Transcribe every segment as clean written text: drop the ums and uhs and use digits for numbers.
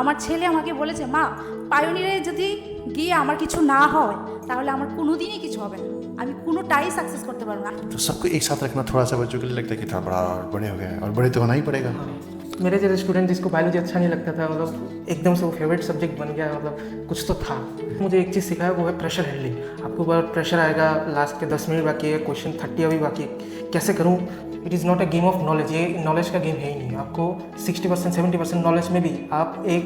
আমার ছেলে আমাকে বলেছে, মা পায়োনিরে যদি গিয়ে আমার কিছু না হয় তাহলে আমার কোনোদিনই কিছু হবে না, আমি কোনোটাই সাকসেস করতে পারবো না। तो सबको एक साथ रखना थोड़ा सा बच्चों के लिए लगता है कि थोड़ा बड़ा और बड़े हो गए हैं और बड़े तो होना ही पड़ेगा। मेरे जैसे स्टूडेंट जिसको बायोलॉजी अच्छा नहीं लगता था, मतलब एकदम से वो फेवरेट सब्जेक्ट बन गया, मतलब कुछ तो था। मुझे एक चीज़ सिखाया, वो है प्रेशर हैंडलिंग। आपको बहुत प्रेशर आएगा, लास्ट के 10 मिनट बाकी है, क्वेश्चन 30 अभी बाकी है, कैसे करूँ। It is not a game of knowledge, ये नॉलेज का गेम है ही नहीं। आपको 60% 70% नॉलेज में भी आप एक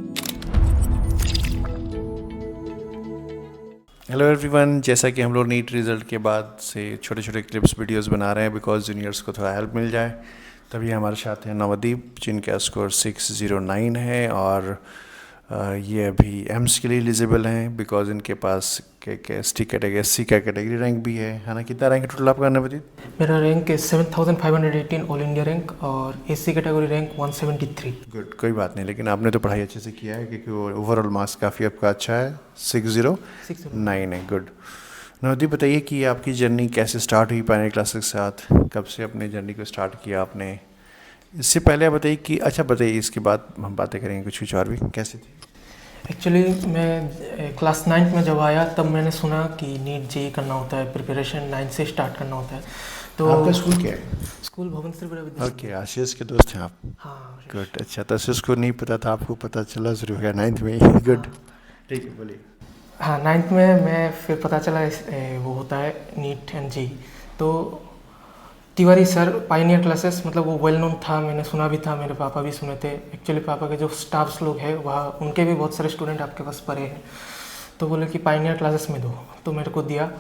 हेलो एवरीवन, जैसा कि हम लोग नीट रिज़ल्ट के बाद से छोटे छोटे क्लिप्स वीडियोस बना रहे हैं बिकॉज जूनियर्स को थोड़ा हेल्प मिल जाए, तभी हमारे साथ हैं नवदीप जिनका स्कोर 609 है और ये अभी एम्स के लिए एलिजिबल हैं बिकॉज इनके पास S T category S C का कैटेगरी रैंक भी है ना। कितना रैंक टोटल आपका नवदीप? मेरा रैंक है 7518 ऑल इंडिया रैंक और एससी कैटेगरी रैंक 173। गुड, कोई बात नहीं, लेकिन आपने तो पढ़ाई अच्छे से किया है क्योंकि वो ओवरऑल मार्क्स काफ़ी आपका अच्छा है, 609 है। गुड। नवदीप बताइए कि आपकी जर्नी कैसे स्टार्ट हुई पायनियर क्लासेस के साथ, कब से अपने जर्नी को स्टार्ट किया आपने? इससे पहले आप बताइए कि अच्छा बताइए, इसके बाद हम बातें करेंगे कुछ और भी, कैसे थी? एक्चुअली मैं क्लास 9 में जब आया तब मैंने सुना कि नीट जेई करना होता है, प्रिपरेशन 9 से स्टार्ट करना होता है। तो आपका स्कूल क्या है? स्कूल भवन श्री विद्या। ओके, आशीष के दोस्त हैं आप? हाँ गुड, अच्छा। तो आशीष को नहीं पता था, आपको पता चला शुरू हो गया 9th में ही। गुड, ठीक है, बोलिए। हाँ 9th में मैं फिर पता चला वो होता है नीट एंड जेई। तो तिवारी सर पायनियर क्लासेस, मतलब वो वेल नोन था, मैंने सुना भी था, मेरे पापा भी सुने थे। एक्चुअली पापा के जो स्टाफ्स लोग हैं वहाँ उनके भी बहुत सारे स्टूडेंट आपके पास पढ़े हैं, तो बोले कि पायनियर क्लासेस में दो, तो मेरे को दिया।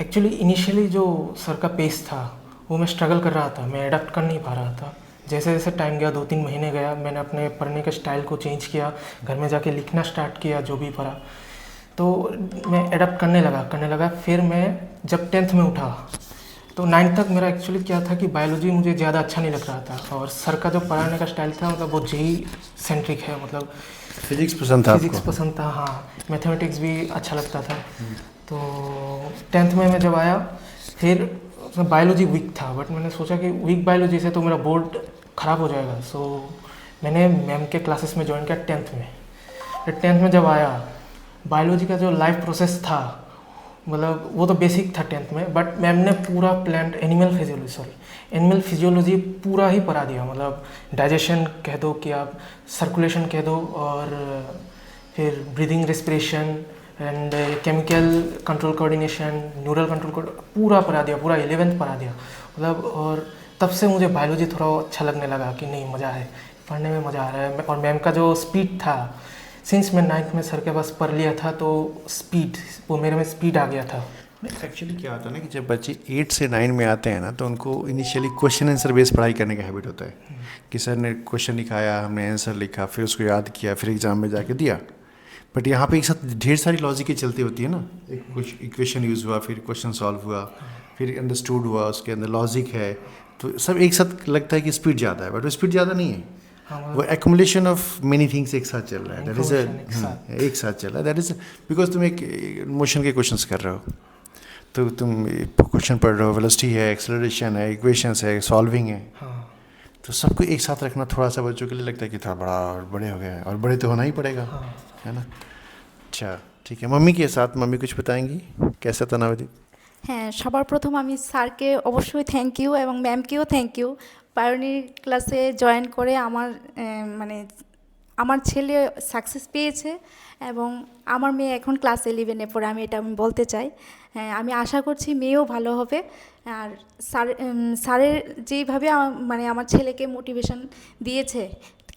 एक्चुअली इनिशियली जो सर का पेस था वो मैं स्ट्रगल कर रहा था, मैं अडाप्ट कर नहीं पा रहा था। जैसे जैसे टाइम गया, 2-3 महीने गया, मैंने अपने पढ़ने के स्टाइल को चेंज किया, घर में जाके लिखना स्टार्ट किया जो भी पढ़ा, तो मैं अडाप्ट करने लगा। फिर मैं जब 10th में उठा तो 9th तक मेरा एक्चुअली क्या था कि बायोलॉजी मुझे ज़्यादा अच्छा नहीं लग रहा था, और सर का जो पढ़ाने का स्टाइल था मतलब वो जेई सेंट्रिक है, मतलब फिजिक्स पसंद था फिजिक्स आपको? पसंद था, हाँ। मैथमेटिक्स भी अच्छा लगता था। तो 10th में मैं जब आया फिर बायोलॉजी वीक था, बट मैंने सोचा कि वीक बायोलॉजी से तो मेरा बोर्ड ख़राब हो जाएगा। सो मैंने मैम के क्लासेस में ज्वाइन किया 10th में। फिर 10th में जब आया, बायोलॉजी का जो लाइफ प्रोसेस था, मतलब वो तो बेसिक था 10th में, बट मैम ने पूरा प्लांट एनिमल फिजियोलॉजी पूरा ही पढ़ा दिया। मतलब डाइजेशन कह दो कि आप सर्कुलेशन कह दो, और फिर breathing, respiration and chemical control coordination, neural control पूरा पढ़ा दिया, पूरा 11th पढ़ा दिया मतलब। और तब से मुझे बायोलॉजी थोड़ा अच्छा लगने लगा कि नहीं, मज़ा है पढ़ने में, मज़ा आ रहा है। और मैम का जो स्पीड था, सिंस मैं 9th में सर के पास पढ़ लिया था तो वो मेरे में स्पीड आ गया था। एक्चुअली क्या होता है ना कि जब बच्चे 8 से 9 में आते हैं ना, तो उनको इनिशियली क्वेश्चन आंसर बेस्ड पढ़ाई करने का हैबिट होता है कि सर ने क्वेश्चन लिखाया, हमने आंसर लिखा, फिर उसको याद किया, फिर एग्जाम में जाके दिया। बट यहाँ पे एक साथ ढेर सारी लॉजिकें चलती होती है ना, एक कुछ इक्वेशन यूज़ हुआ, फिर क्वेश्चन सॉल्व हुआ, फिर अंडरस्टूड हुआ, उसके अंदर लॉजिक है, तो सब एक साथ लगता है कि स्पीड ज़्यादा है, बट वो स्पीड ज़्यादा नहीं है। वो एक्मुलेशन ऑफ मेनी थिंग्स एक साथ चल रहा है, दैट इज़ एक साथ चल रहा है, दैट इज़ बिकॉज तुम एक मोशन के क्वेश्चंस कर रहे हो, तो तुम क्वेश्चन पढ़ रहे हो, वेलोसिटी है, एक्सेलरेशन है, इक्वेशंस है, सॉल्विंग है, तो सबको एक साथ रखना थोड़ा सा बच्चों के लिए लगता है कि थोड़ा बड़ा और बड़े हो गए हैं और बड़े तो होना ही पड़ेगा, है ना। अच्छा, ठीक है। मम्मी के साथ, मम्मी कुछ बताएंगी कैसा था नवदीप? হ্যাঁ, সবার প্রথম আমি স্যারকে অবশ্যই থ্যাংক ইউ এবং ম্যামকেও থ্যাংক ইউ। পায়োনির ক্লাসে জয়েন করে মানে আমার ছেলে সাকসেস পেয়েছে এবং আমার মেয়ে এখন ক্লাস 11-এ পড়ে, আমি বলতে চাই। হ্যাঁ, আমি আশা করছি মেয়েও ভালো হবে। আর স্যারের যেইভাবে মানে আমার ছেলেকে মোটিভেশন দিয়েছে,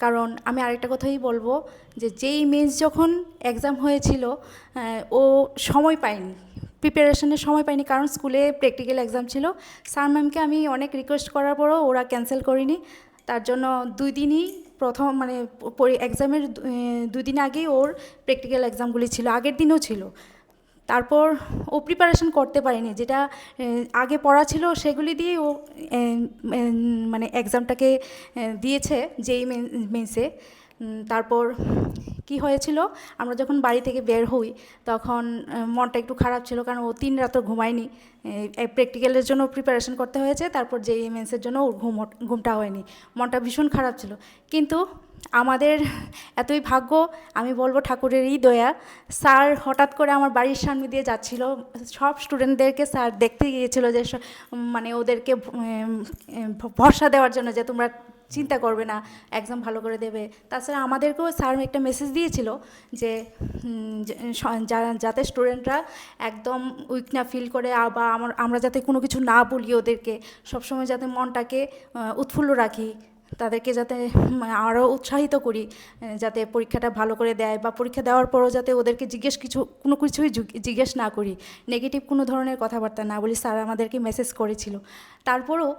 কারণ আমি আরেকটা কথাই বলবো যে যেই মেন্স যখন এক্সাম হয়েছিল ও সময় পায়নি, প্রিপারেশনের সময় পাইনি, কারণ স্কুলে প্র্যাকটিক্যাল এক্সাম ছিল। স্যার ম্যামকে আমি অনেক রিকোয়েস্ট করার পরও ওরা ক্যান্সেল করেনি। তার জন্য 2 দিনই প্রথম মানে এক্সামের 2 দিন আগেই ওর প্র্যাকটিক্যাল এক্সামগুলি ছিল, আগের দিনও ছিল। তারপর ও প্রিপারেশন করতে পারেনি, যেটা আগে পড়া ছিল সেগুলি দিয়েই ও মানে এক্সামটাকে দিয়েছে যেই মেন্সে। তারপর কি হয়েছিল, আমরা যখন বাড়ি থেকে বের হই তখন মনটা একটু খারাপ ছিল, কারণ ও 3 রাতও ঘুমায়নি। প্র্যাকটিক্যালের জন্য প্রিপারেশন করতে হয়েছে, তারপর যেই মেন্সের জন্য ওর ঘুমটা হয়নি, মনটা ভীষণ খারাপ ছিল। কিন্তু আমাদের এতই ভাগ্য, আমি বলবো ঠাকুরেরই দয়া। স্যার হঠাৎ করে আমার বাড়ির সামনে দিয়ে যাচ্ছিল, সব স্টুডেন্টদেরকে স্যার দেখতে গিয়েছিল যে মানে ওদেরকে ভরসা দেওয়ার জন্য যে তোমরা চিন্তা করবে না, এক্সাম ভালো করে দেবে। তাছাড়া আমাদেরকেও স্যার একটা মেসেজ দিয়েছিল যে যাতে স্টুডেন্টরা একদম উইক না ফিল করে, বা আমরা যাতে কোনো কিছু না বলি ওদেরকে, সবসময় যাতে মনটাকে উৎফুল্ল রাখি, তাদেরকে যাতে আরও উৎসাহিত করি যাতে পরীক্ষাটা ভালো করে দেয়, বা পরীক্ষা দেওয়ার পরও যাতে ওদেরকে কোনো কিছুই জিজ্ঞেস না করি, নেগেটিভ কোনো ধরনের কথাবার্তা না বলি, স্যার আমাদেরকে মেসেজ করেছিল। তারপরও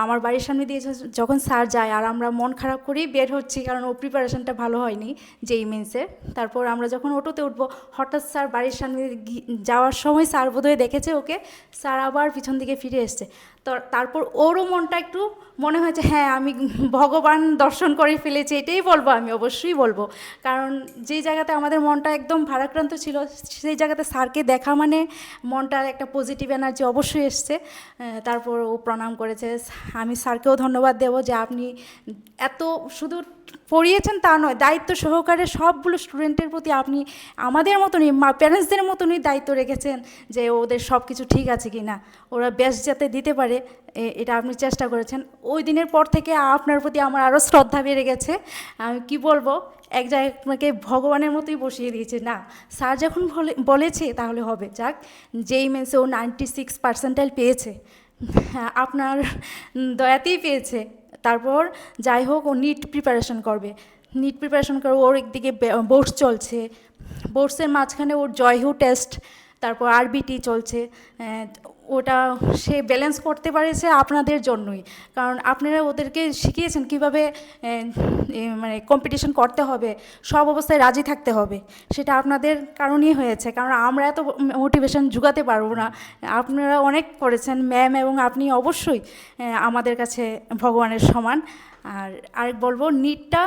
আমার বাড়ির সামনে দিয়ে যখন স্যার যায় আর আমরা মন খারাপ করেই বের হচ্ছি, কারণ ও প্রিপারেশনটা ভালো হয়নি যেই মেন্সের। তারপর আমরা যখন অটোতে উঠবো, হঠাৎ স্যার বাড়ির সামনে যাওয়ার সময় স্যার বোধহয় দেখেছে ওকে, স্যার আবার পিছন দিকে ফিরে এসছে। তো তারপর ওরও মনটা একটু মনে হয়েছে হ্যাঁ আমি ভগবান দর্শন করে ফেলেছি, এটাই বলবো, আমি অবশ্যই বলবো। কারণ যেই জায়গাতে আমাদের মনটা একদম ভারাক্রান্ত ছিল, সেই জায়গাতে স্যারকে দেখা মানে মনটার একটা পজিটিভ এনার্জি অবশ্যই এসছে। তারপর ও প্রণাম করেছে। আমি স্যারকেও ধন্যবাদ দেবো যে আপনি এত শুধু পড়িয়েছেন তা নয়, দায়িত্ব সহকারে সবগুলো স্টুডেন্টের প্রতি আপনি আমাদের মতনই প্যারেন্টসদের মতনই দায়িত্ব রেখেছেন যে ওদের সব কিছু ঠিক আছে কি না, ওরা বেস্ট যাতে দিতে পারে, এটা আপনি চেষ্টা করেছেন। ওই দিনের পর থেকে আপনার প্রতি আমার আরও শ্রদ্ধা বেড়ে গেছে। আমি কি বলবো, এক জায়গায় আপনাকে ভগবানের মতোই বসিয়ে দিয়েছে। না, স্যার যখন বলেছে তাহলে হবে। যাক, যেই মেন্সে ও 96% পেয়েছে, আপনার দয়াতেই পেয়েছে। তারপর যাই হোক, ও নিট প্রিপারেশন করবে, ওর একদিকে বোর্ডস চলছে, বোর্ডসের মাঝখানে ওর জয়হু টেস্ট, তারপর আরবিটি চলছে। ওটা সে ব্যালেন্স করতে পারেছে আপনাদের জন্যই, কারণ আপনারা ওদেরকে শিখিয়েছেন কীভাবে মানে কম্পিটিশন করতে হবে, সব অবস্থায় রাজি থাকতে হবে, সেটা আপনাদের কারণেই হয়েছে। কারণ আমরা এত মোটিভেশন জোগাতে পারবো না, আপনারা অনেক করেছেন ম্যাম, এবং আপনি অবশ্যই আমাদের কাছে ভগবানের সমান। আর বলবো, নিটটা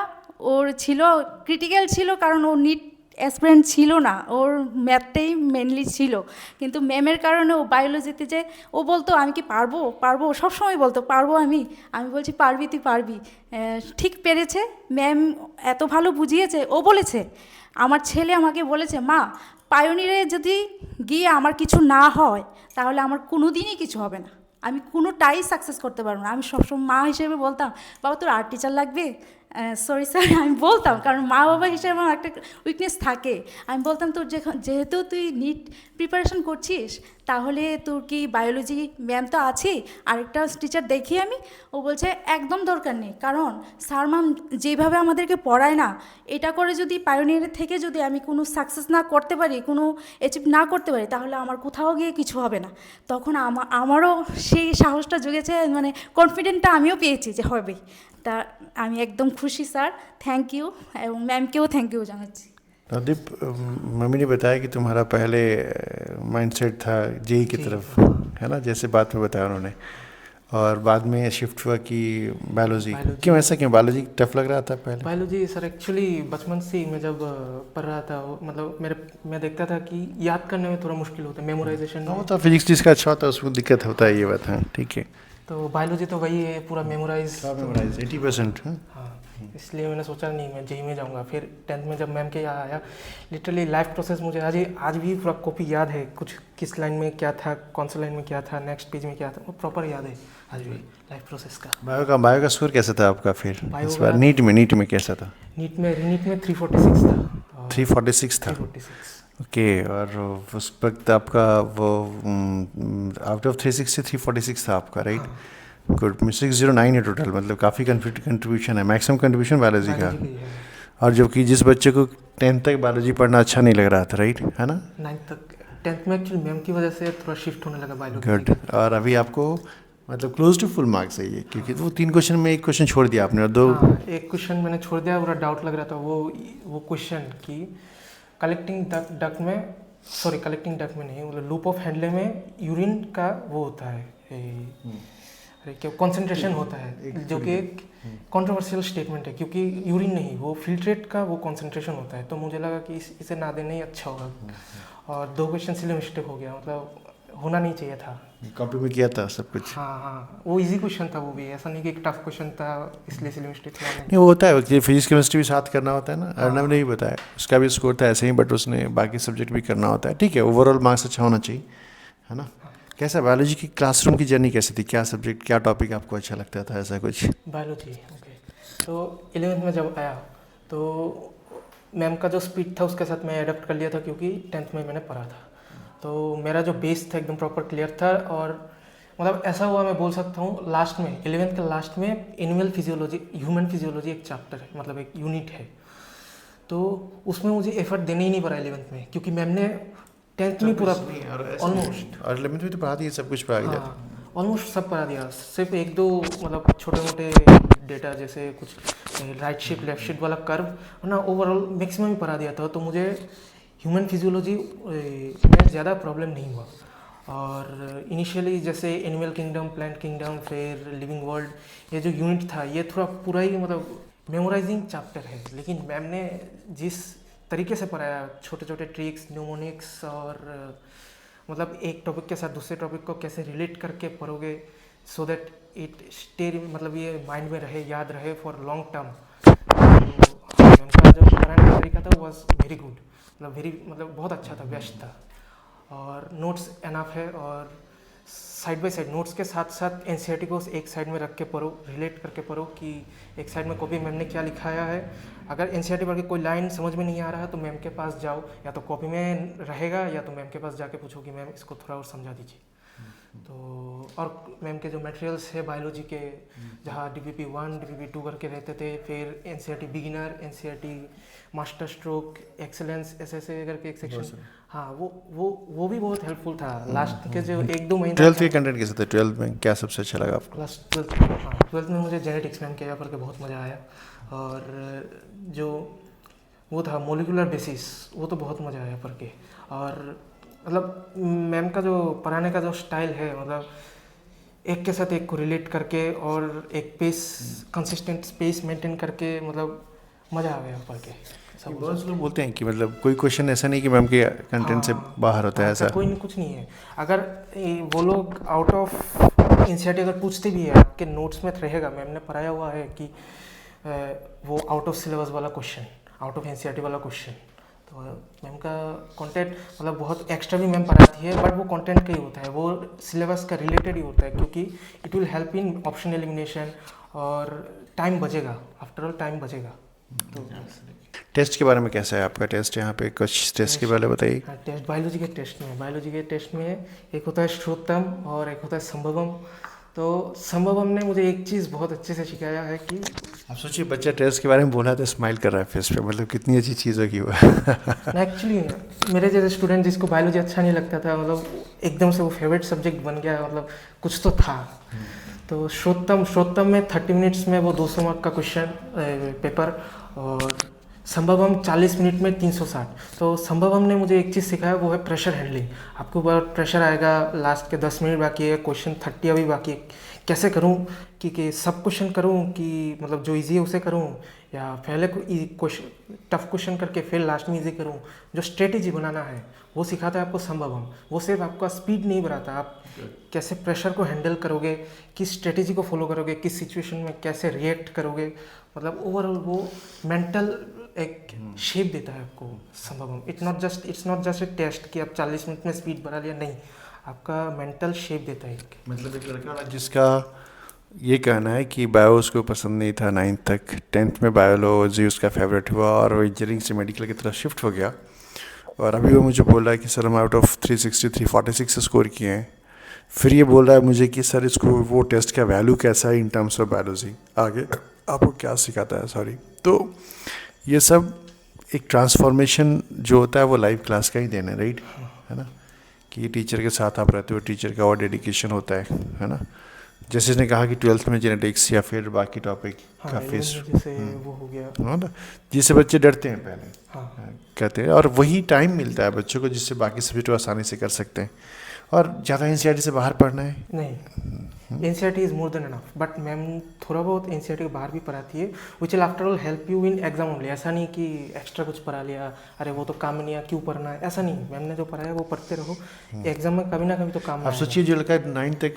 ওর ছিল ক্রিটিক্যাল ছিল, কারণ ও নিট অ্যাসপিরেন্ট ছিল না, ওর ম্যাথটাই মেনলি ছিল। কিন্তু ম্যামের কারণে ও বায়োলজিতে যে ও বলতো আমি কি পারবো সবসময় বলতো পারবো, আমি বলছি পারবি, তুই পারবি। ঠিক পেরেছে ম্যাম, এত ভালো বুঝিয়েছে। ও বলেছে, আমার ছেলে আমাকে বলেছে, মা পায়োনিরে যদি গিয়ে আমার কিছু না হয় তাহলে আমার কোনো দিনই কিছু হবে না, আমি কোনোটাই সাকসেস করতে পারবো না। আমি সবসময় মা হিসেবে বলতাম, বাবা তোর আর্ট টিচার লাগবে, সরি স্যার, আমি বলতাম, কারণ মা বাবা হিসেবে আমার একটা উইকনেস থাকে। আমি বলতাম তোর যেহেতু তুই নিট প্রিপারেশন করছিস, তাহলে তোর কি বায়োলজি ম্যাম তো আছেই, আরেকটা টিচার দেখি আমি। ও বলছে একদম দরকার নেই, কারণ স্যার ম্যাম যেভাবে আমাদেরকে পড়ায় না, এটা করে যদি পায়োনিয়ার থেকে যদি আমি কোনো সাকসেস না করতে পারি, কোনো অ্যাচিভ না করতে পারি, তাহলে আমার কোথাও গিয়ে কিছু হবে না। তখন আমারও সেই সাহসটা জুগেছে, মানে কনফিডেন্টটা আমিও পেয়েছি যে হবেই। তা আমি একদম খুশি স্যার, থ্যাংক ইউ, এবং ম্যামকেও থ্যাংক ইউ জানাচ্ছি। नवदीप, मम्मी ने बताया कि तुम्हारा पहले माइंडसेट था जेई की तरफ, है ना, जैसे बात में बताया उन्होंने, और बाद में शिफ्ट हुआ कि बायोलॉजी। क्यों ऐसा, क्यों बायोलॉजी टफ लग रहा था पहले? बायोलॉजी सर एक्चुअली बचपन से ही मैं जब पढ़ रहा था, मतलब मैं देखता था कि याद करने में थोड़ा मुश्किल होता है, मेमोराइजेशन में। वो तो फिजिक्स जिसका अच्छा होता है उसको दिक्कत होता है, ये बात है, ठीक है। तो बायोलॉजी तो वही है, पूरा मेमोराइज 80%। हाँ, इसलिए मैंने सोचा नहीं मैं जेई में जाऊंगा। फिर 10th में जब मैम के यहाँ आया, लिटरली लाइफ प्रोसेस मुझे आज भी पूरा कॉपी याद है, कुछ किस लाइन में क्या था, कौन सा लाइन में क्या था, नेक्स्ट पेज में क्या था, वो प्रॉपर याद है आज भी लाइफ प्रोसेस का। बायो का स्कोर कैसा था आपका फिर इस बार नीट में कैसा था? नीट में 346 था। 346 था, 346। ओके। और उस वक्त आपका वो आउट ऑफ 360 346 था आपका, राइट? गुड। 609 है टोटल, मतलब काफ़ी कंट्रीब्यूशन है, मैक्सिमम कंट्रीब्यूशन बायोलॉजी का। और जबकि जिस बच्चे को 10th तक बायोलॉजी पढ़ना अच्छा नहीं लग रहा था, राइट, है ना? 9th तक, 10th में एक्चुअली मैम की वजह से थोड़ा शिफ्ट होने लगा बायोलॉजी। गुड। और अभी आपको मतलब क्लोज टू फुल मार्क्स है ये, क्योंकि वो 3 क्वेश्चन में 1 क्वेश्चन छोड़ दिया आपने, और 2 एक क्वेश्चन मैंने छोड़ दिया, पूरा डाउट लग रहा था। वो क्वेश्चन की कलेक्टिंग डक्ट में नहीं, मतलब लूप ऑफ हैंडले में यूरिन का वो होता है, अरे क्या कंसंट्रेशन होता है, जो कि एक कंट्रोवर्शियल स्टेटमेंट है, क्योंकि यूरिन नहीं, वो फिल्ट्रेट का वो कंसंट्रेशन होता है। तो मुझे लगा कि इसे ना देना ही अच्छा होगा, और 2 क्वेश्चन इसलिए मिस्टेक हो गया। मतलब होना नहीं चाहिए था। कॉपी में किया था सब कुछ? हाँ हाँ, वो इजी क्वेश्चन था, वो भी ऐसा नहीं कि एक टफ क्वेश्चन था इसलिए सिली मिस्टेक हुआ नहीं। नहीं, वो होता है कि फिजिक्स केमिस्ट्री भी साथ करना होता है ना, अर्नब ने भी बताया उसका भी स्कोर था ऐसे ही, बट उसने बाकी सब्जेक्ट भी करना होता है। ठीक है, ओवरऑल मार्क्स अच्छा होना चाहिए, है ना। कैसा बायोलॉजी की क्लासरूम की जर्नी कैसी थी? क्या सब्जेक्ट, क्या टॉपिक आपको अच्छा लगता था, ऐसा कुछ? Biology, okay. तो 11th में जब आया तो मैम का जो स्पीड था उसके साथ मैं अडॉप्ट कर लिया था, क्योंकि 10th में मैंने पढ़ा था। तो मेरा जो बेस था एकदम प्रॉपर क्लियर था, और मतलब ऐसा हुआ, मैं बोल सकता हूँ लास्ट में 11th के लास्ट में एनिमल फिजियोलॉजी, ह्यूमन फिजियोलॉजी एक चैप्टर है, मतलब एक यूनिट है। तो उसमें मुझे एफर्ट देने ही नहीं पड़ा 11th में, क्योंकि मैम ने 10th में पूरा ऑलमोस्ट, और 11th में तो पढ़ा दिया, सब कुछ पढ़ा दिया। हाँ ऑलमोस्ट सब पढ़ा दिया। सिर्फ एक दो मतलब छोटे मोटे डेटा जैसे कुछ राइट शिफ्ट लेफ्ट शिफ्ट वाला कर्व ना, ओवरऑल मैक्सिमम ही पढ़ा दिया था। तो मुझे ह्यूमन फिजियोलॉजी में ज़्यादा प्रॉब्लम नहीं हुआ। और इनिशियली जैसे एनिमल किंगडम, प्लांट किंगडम, फिर लिविंग वर्ल्ड, ये जो यूनिट था ये थोड़ा पूरा ही मतलब मेमोराइजिंग चैप्टर है। लेकिन मैम ने जिस तरीके से पढ़ाया, छोटे छोटे ट्रिक्स, न्यूमोनिक्स, और मतलब एक टॉपिक के साथ दूसरे टॉपिक को कैसे रिलेट करके पढ़ोगे सो दैट इट स्टे, मतलब ये माइंड में रहे, याद रहे फॉर लॉन्ग टर्म। तो मैम का जो पढ़ाने का तरीका था वॉज वेरी गुड, मतलब बहुत अच्छा था, बेस्ट था। और नोट्स एनफ है, और साइड बाय साइड नोट्स के साथ साथ एनसीईआरटी को एक साइड में रख के पढ़ो, रिलेट करके पढ़ो कि एक साइड में कॉपी मैम ने क्या लिखाया है। अगर एनसीईआरटी पढ़ के कोई लाइन समझ में नहीं आ रहा है तो मैम के पास जाओ, या तो कॉपी में रहेगा या तो मैम के पास जाके पूछो कि मैम इसको थोड़ा और समझा दीजिए। तो और मैम के जो मटेरियल्स है बायोलॉजी के, जहाँ DPP 1 DPP 2 करके रहते थे, फिर NCERT beginner, NCERT master stroke, excellence, ऐसे करके एक सेक्शन, हाँ वो भी बहुत हेल्पफुल था लास्ट के जो एक दो महीने। 12th के कंटेंट कैसे थे? 12th में क्या सबसे अच्छा लगा आपको? क्लास 12th में मुझे जेनेटिक्स मैम किया करके बहुत मज़ा आया। और जो वो था मोलिकुलर बेसिस, वो तो बहुत मज़ा आया पढ़ के। और मतलब मैम का जो पढ़ाने का जो स्टाइल है, मतलब एक के साथ एक को रिलेट करके और एक पेस, कंसिस्टेंट स्पेस मेंटेन करके, मतलब मज़ा आ गया पढ़ के। बहुत से लोग बोलते हैं कि मतलब कोई क्वेश्चन ऐसा नहीं कि मैम के कंटेंट से बाहर होता है, ऐसा कोई नहीं, कुछ नहीं है। अगर वो लोग आउट ऑफ एनसीईआरटी अगर पूछते भी है, आपके नोट्स में रहेगा, मैम ने पढ़ाया हुआ है कि वो आउट ऑफ सिलेबस वाला क्वेश्चन, आउट ऑफ एनसीईआरटी वाला क्वेश्चन। तो मैम का कंटेंट मतलब बहुत एक्स्ट्रा भी मैम पढ़ाती है, बट वो कंटेंट का ही होता है, वो सिलेबस का रिलेटेड ही होता है, क्योंकि it will help in option elimination, और टाइम बचेगा, आफ्टर ऑल टाइम बचेगा। तो टेस्ट के बारे में कैसा है आपका टेस्ट? यहाँ पे कुछ टेस्ट के बारे में बताइए। हाँ, टेस्ट बायोलॉजी के टेस्ट में एक होता है श्रोतम और एक होता है संभवम। तो संभवम ने मुझे एक चीज़ बहुत अच्छे से सिखाया है कि आप सोचिए, बच्चा टेस्ट के बारे में बोला तो स्माइल कर रहा है फेस पे, मतलब कितनी अच्छी चीज़ होगी वो। एक्चुअली मेरे जैसे स्टूडेंट जिसको बायोलॉजी अच्छा नहीं लगता था, मतलब एकदम से वो फेवरेट सब्जेक्ट बन गया, मतलब कुछ तो था। तो श्रोतम में 30 मिनट्स में वो 200 मार्क का क्वेश्चन पेपर, और संभवम 40 मिनट में 360। तो संभवम ने मुझे एक चीज़ सिखाया, वो है प्रेशर हैंडलिंग। आपके ऊपर प्रेशर आएगा, लास्ट के 10 मिनट बाकी है, क्वेश्चन 30 अभी बाकी है, कैसे करूं कि सब क्वेश्चन करूं कि मतलब जो इजी है उसे करूं, या पहले क्वेश्चन टफ क्वेश्चन करके फिर लास्ट में इजी करूं। जो स्ट्रेटेजी बनाना है वो सिखाता है आपको संभवम। वो सिर्फ आपका स्पीड नहीं बढ़ाता, आप कैसे प्रेशर को हैंडल करोगे, किस स्ट्रेटेजी को फॉलो करोगे, किस सिचुएशन में कैसे रिएक्ट करोगे, मतलब ओवरऑल वो मेंटल एक शेप देता है आपको Sambhavam. It's not just a test कि आप 40 मिनट में स्पीड बढ़ा लिया, नहीं, आपका मेंटल शेप देता है। मतलब एक लड़का जिसका ये कहना है कि बायो उसको पसंद नहीं था 9th तक, 10th में बायोलॉजी उसका फेवरेट हुआ और वो इंजीनियरिंग से मेडिकल की तरफ शिफ्ट हो गया, और अभी वो मुझे बोल रहा है कि सर हम आउट ऑफ 360 346 स्कोर किए हैं। फिर ये बोल रहा है मुझे कि सर इसको वो टेस्ट का वैल्यू कैसा है इन टर्म्स ऑफ बायोलॉजी, आगे आपको क्या सिखाता है, सॉरी। तो ये सब एक ट्रांसफॉर्मेशन जो होता है वो लाइव क्लास का ही देना है, राइट, है ना, कि टीचर के साथ आप रहते हो, टीचर का और डेडिकेशन होता है ना। जैसे इसने कहा कि 12th में जेनेटिक्स या फिर बाकी टॉपिक का फेस वो हो गया, है ना, जिससे बच्चे डरते हैं पहले, कहते हैं, और वही टाइम मिलता है बच्चों को जिससे बाकी सब्जेक्ट आसानी से कर सकते हैं। और ज़्यादा एनसीईआरटी से बाहर पढ़ना है? नहीं, NCERT is more than enough, but ma'am थोड़ा बहुत एनसीईआरटी के बाहर भी पढ़ाती है, which will after all help you in exam only. ऐसा नहीं कि एक्स्ट्रा कुछ पढ़ा लिया, अरे वो तो काम में नहीं आया क्यों पढ़ना है, ऐसा नहीं। मैम ने जो पढ़ाया वो पढ़ते रहो, एग्जाम में कभी ना कभी तो काम आप आएगा। सोचिए, जो लड़का 9 तक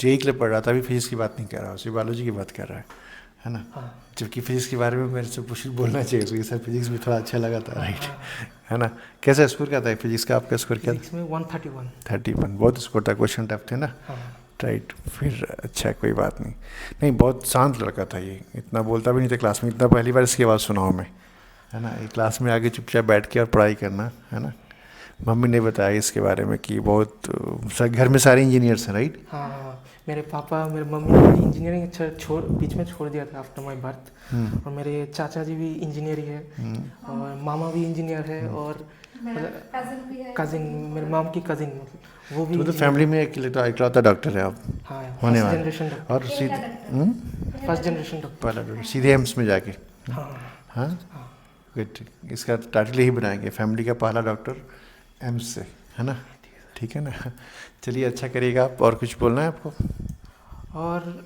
जेई के लिए पढ़ रहा था, अभी फिजिक्स की बात नहीं कर रहा, उसी बायोलॉजी की बात कर रहा है ना? हाँ। जबकि फिजिक्स के बारे में मेरे से कुछ बोलना चाहिए, क्योंकि सर फिजिक्स भी थोड़ा अच्छा लगा था, राइट, है ना? कैसा स्कोर क्या था फिजिक्स का? आपका स्कोर क्या था? फिजिक्स में 131। 31, बहुत स्कोर था, क्वेश्चन टफ थे ना? हाँ। राइट, फिर अच्छा कोई बात नहीं। नहीं, बहुत शांत लड़का था ये, इतना बोलता भी नहीं था क्लास में, इतना पहली बार इसकी आवाज़ सुना हूँ मैं, है ना? ये क्लास में आके चुपचाप बैठ के और पढ़ाई करना, है ना? मम्मी ने बताया इसके बारे में कि बहुत घर में सारे इंजीनियर्स हैं, राइट? हाँ हाँ, मेरे पापा मेरे मम्मी ने इंजीनियरिंग बीच में छोड़ दिया था आफ्टर माय बर्थ, और मेरे चाचा जी भी इंजीनियर ही है, और मामा भी इंजीनियर है, और कजिन मेरे माम की कजिन वो भी तो फैमिली में इकलौता डॉक्टर है आप? हाँ, होने फर्स्ट वाले। Generation doctor. और सीधे फर्स्ट जनरेशन डॉक्टर। पहला डॉक्टर सीधे एम्स में जाके? हाँ हाँ, गुड। इसका टाइटल ही बनाएंगे, फैमिली का पहला डॉक्टर एम्स से, है ना? ठीक है ना? चलिए, अच्छा करिएगा आप। और कुछ बोलना है आपको? और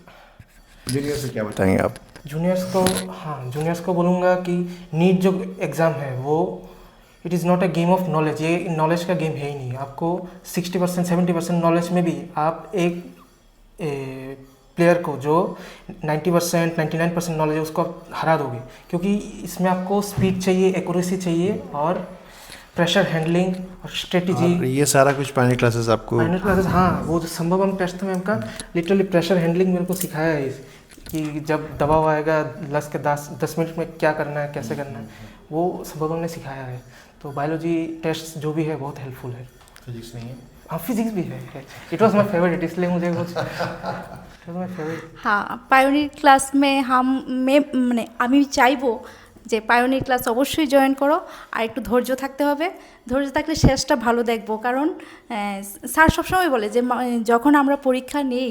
जूनियर से क्या बताएंगे आप? जूनियर्स को बोलूँगा कि नीट जो एग्ज़ाम है वो it is not a game of knowledge, ये नॉलेज का गेम है ही नहीं। आपको 60% 70% नॉलेज में भी आप एक प्लेयर को जो 90% 99% नॉलेज है उसको आप हरा दोगे, क्योंकि इसमें आपको स्पीड चाहिए, एक्यूरेसी चाहिए, और प्रेशर हैंडलिंग और स्ट्रेटजी। और ये सारा कुछ फाइनल क्लासेस आपको? फाइनल क्लासेस, हाँ, वो जो संभवम टेस्ट था मैम का, लिटरली प्रेशर हैंडलिंग मेरे को सिखाया है कि जब दबाव आएगा 10 मिनट में क्या करना है, कैसे करना है, वो संभवम ने सिखाया है। तो बायोलॉजी टेस्ट जो भी है बहुत हेल्पफुल है। फिजिक्स नहीं है? हाँ, फिजिक्स भी है। इट वॉज माई फेवरेट, इसलिए मुझे कुछ माई फेवरेट। हाँ, পায়োনির ক্লাস में মানে আমি চাইবো যে পায়োনির ক্লাস অবশ্যই জয়েন করো, আর একটু ধৈর্য থাকতে হবে। ধৈর্য থাকলে শেষটা ভালো দেখবো, কারণ স্যার সবসময় বলে যে যখন আমরা পরীক্ষা নিই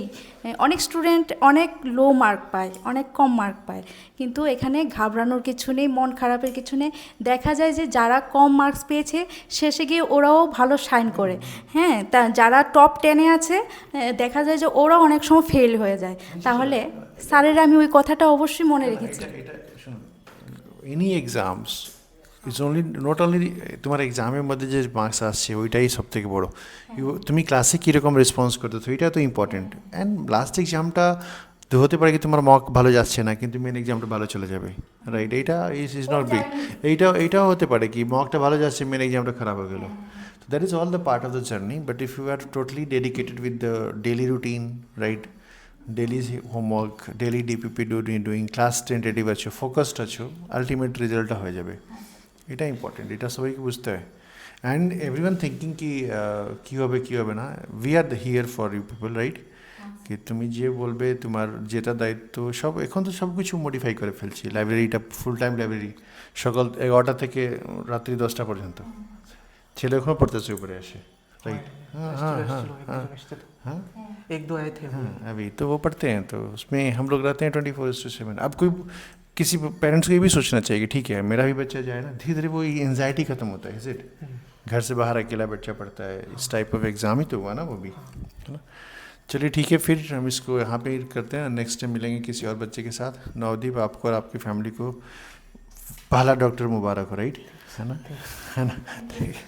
অনেক স্টুডেন্ট অনেক লো মার্ক পায়, অনেক কম মার্ক পায়, কিন্তু এখানে ঘাবড়ানোর কিছু নেই, মন খারাপের কিছু নেই। দেখা যায় যে যারা কম মার্কস পেয়েছে শেষে গিয়ে ওরাও ভালো শাইন করে, হ্যাঁ, তা যারা টপ 10-এ আছে দেখা যায় যে ওরাও অনেক সময় ফেল হয়ে যায়। তাহলে স্যারের আমি ওই কথাটা অবশ্যই মনে রেখেছি। Any exams is only not only তোমার এক্সামের মধ্যে যে মার্কস আসছে ওইটাই সব থেকে বড়ো। তুমি ক্লাসে কীরকম রেসপন্স করতেছো এটা তো ইম্পর্টেন্ট। অ্যান্ড লাস্ট এক্সামটা তো হতে পারে কি তোমার মক ভালো যাচ্ছে না, কিন্তু মেন এক্সামটা ভালো চলে যাবে, রাইট? এইটা ইজ নট বিগ। এইটাও হতে পারে কি মকটা ভালো যাচ্ছে, মেন এক্সামটা খারাপ হয়ে গেলো। তো that is all the part of the journey. But if you are totally dedicated with the daily routine, right, daily homework, daily DPP doing, class tentative আছো, ফোকাসড আছো, আলটিমেট রেজাল্টটা হয়ে যাবে। এটা ইম্পর্টেন্ট, এটা সবাইকে বুঝতে হয়। অ্যান্ড এভরিওয়ান থিঙ্কিং কি কী হবে না, we are the here for you people, right? কি তুমি যে বলবে তোমার যেটা দায়িত্ব, সব এখন তো সব কিছু মডিফাই করে ফেলছি। লাইব্রেরিটা ফুল টাইম লাইব্রেরি, সকাল 11টা থেকে রাত্রি 10টা পর্যন্ত। ছেলে এখনও পড়তেছে উপরে আসে, राइट? हाँ हाँ हाँ हाँ हाँ, 1-2 आए थे। हाँ, अभी तो वो पढ़ते हैं, तो उसमें हम लोग रहते हैं 24/7। अब कोई किसी पेरेंट्स को ये भी सोचना चाहिए कि ठीक है मेरा भी बच्चा जाए ना, धीरे धीरे वो एंजाइटी खत्म होता है, इज इट? घर से बाहर अकेला बच्चा पढ़ता है, इस टाइप ऑफ एग्ज़ाम ही तो हुआ ना वो भी, है ना? चलिए ठीक है, फिर हम इसको यहाँ पे करते हैं। नेक्स्ट टाइम मिलेंगे किसी और बच्चे के साथ। नवदीप, आपको और आपकी फैमिली को पहला डॉक्टर मुबारक हो, राइट, है ना? ठीक है।